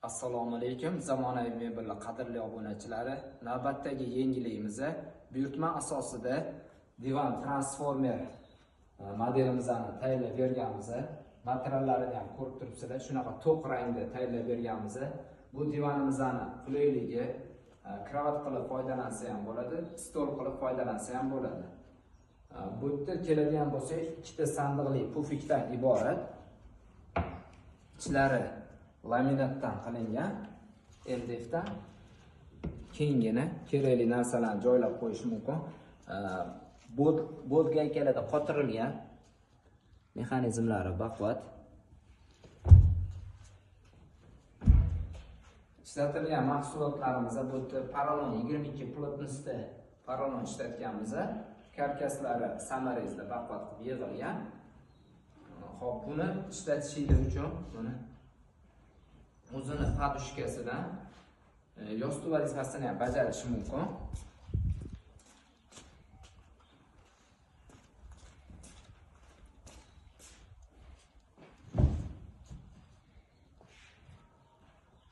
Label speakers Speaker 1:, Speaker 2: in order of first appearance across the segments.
Speaker 1: Assalomu alaykum, zamonaviy mebellar qadrli obunachilari. Navbatdagi yangiligimiz buyurtma asosida divan transformer modelimizni tayyorlab berganmiz. Materiallarini ham ko'rib turibsizlar, shunaqa to'q rangda tayyorlab berganmiz. Bu divanimizni qulayligi kravat qilib foydalansa ham bo'ladi, stol qilib foydalansa ham bo'ladi. Bu yerda keladigan bo'lsa, ikkita sandiqli pufikdan iborat. Ichlari laminatdan qilingan, MDFdan kengina kerakli narsalarni joylab qo'yish mumkin. Bod gaykalarda qotirilgan mexanizmlari baquvvat. Ishlatilgan mahsulotlarimiz bu yerda Paralon 22 plotnosda Paralon ishlatganmiz. Karkaslari samarezda baquvvat qilib yig'ilgan. Xo'p, buni ishlatishingiz uchun buni o'zini podushkasidan yostuv vazifasini ham bajarishi mumkin.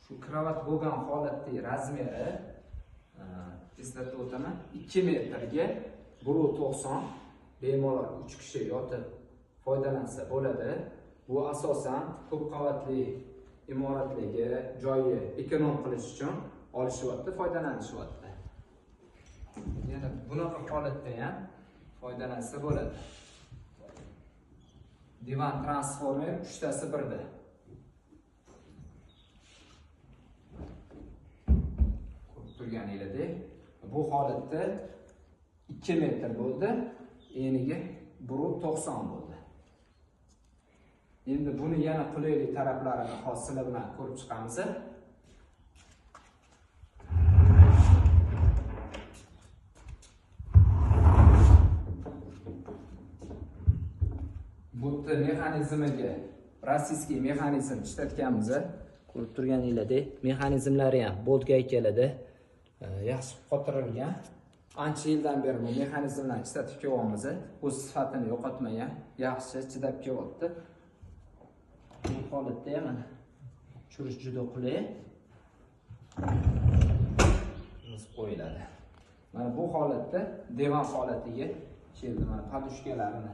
Speaker 1: Shu kravat bo'lgan holatdagi razmeri eslatib o'taman, 2 metrga 1.90 bemalol 3 kishi yotib foydalansa bo'ladi. Bu asosan ko'p qavatli imoratlarga joyi ekonom qilish uchun olishyapti, foydalanishyapti. Yana bunaqa holatda ham foydalansa bo'ladi. Divan transformer 3tasi birda. Ko'rib turganingizdek, bu holatda 2 metr bo'ldi, eniga 1.90 bo'ldi. Endi buni yana qulaylik taraflarini hozir bilan ko'rib chiqamiz. Bu mexanizmiga rossiyskiy mexanizm ishlatganmiz. Ko'rib turganingizdek, mexanizmlari ham bolt gaykalarda yaxshi qotirilgan. Ancha yildan beri bu mexanizmlarni ishlatib kelyapmiz. O'z sifatini yo'qotmagan, yaxshi chidab kelyapti. Bu holatda ham mana tushirish juda qulay. Qo'yiladi. Mana bu holatda divan holatiga keldi. Mana podushkalarini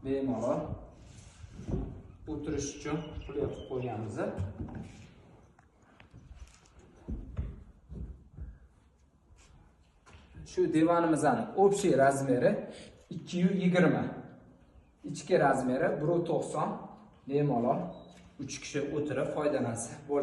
Speaker 1: bemalol o'tirish uchun qulay qilib qo'yganmiz. Shu divanimizning общий razmeri 220. Ichki razmeri 1.90. Bemalol 3 kishi o'tirib foydalansa bo'ladi.